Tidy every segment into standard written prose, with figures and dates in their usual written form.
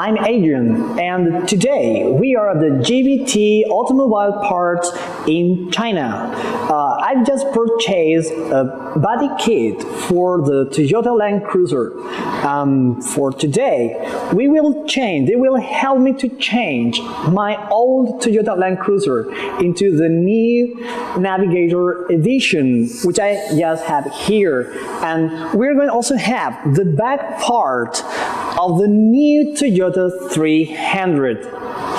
I'm Adrian, and today we are at the GBT automobile parts in China. I've just purchased a body kit for the Toyota Land Cruiser. For today, they will help me to change my old Toyota Land Cruiser into the new Navigator edition, which I just have here. And we're going to also have the back part of the new Toyota 300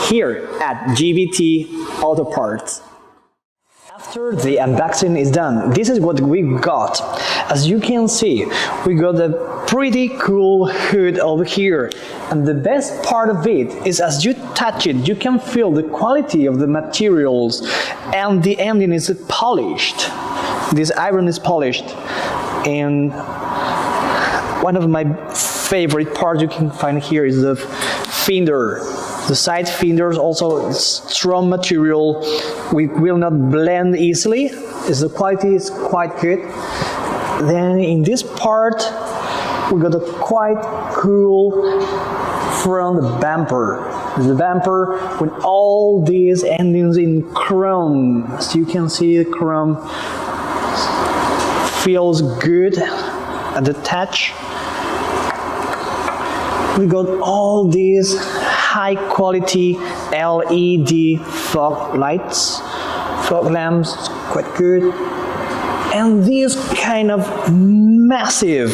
here at GBT Auto Parts. After the unboxing is done, this is what we got. As you can see, we got a pretty cool hood over here. And the best part of it is as you touch it, you can feel the quality of the materials, and the ending is polished. This iron is polished. And one of my favorite parts you can find here is the fender. The side fenders also strong material. We will not blend easily. The quality is quite good. Then in this part, we got a quite cool front bumper. The bumper with all these endings in chrome. As you can see, the chrome feels good at the touch. We got all these high quality LED fog lights, fog lamps, quite good. And this kind of massive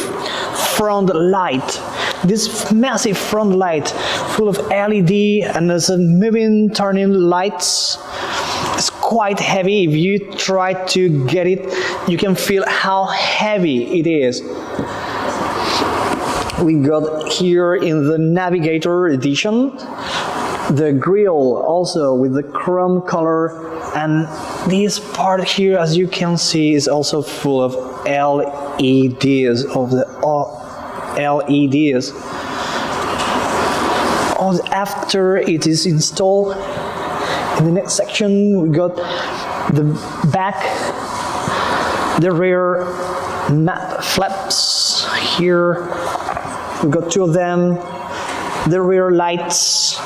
front light. This massive front light full of LED and there's a moving, turning lights. It's quite heavy. If you try to get it, you can feel how heavy it is. We got here in the Navigator edition the grille also with the chrome color, and this part here, as you can see, is also full of LEDs. After it is installed, in the next section we got the back, the rear map flaps here. We got two of them, the rear lights,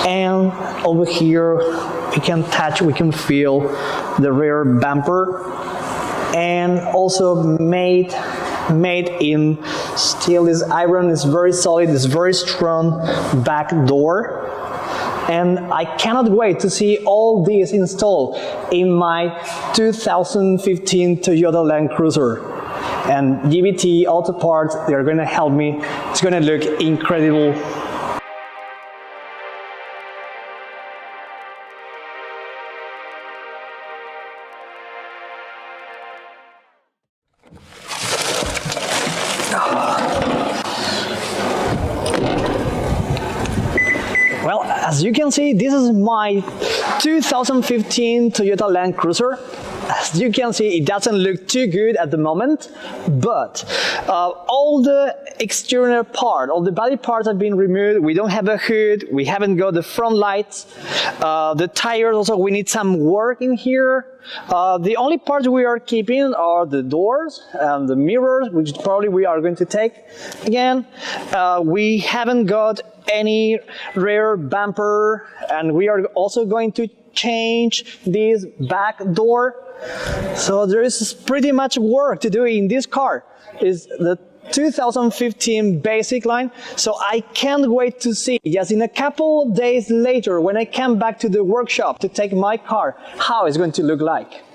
and over here we can feel the rear bumper, and also made in steel. This iron is very solid, it's very strong back door. And I cannot wait to see all these installed in my 2015 Toyota Land Cruiser. And GBT Auto Parts, they're going to help me. It's going to look incredible. Well, as you can see, this is my 2015 Toyota Land Cruiser. As you can see, it doesn't look too good at the moment, but all the exterior part, all the body parts have been removed. We don't have a hood, we haven't got the front lights, the tires also, we need some work in here. The only parts we are keeping are the doors and the mirrors, which probably we are going to take. Again, we haven't got any rear bumper, and we are also going to change this back door. So there is pretty much work to do in this car. It's the 2015 basic line, so I can't wait to see just in a couple of days later when I come back to the workshop to take my car how it's going to look like.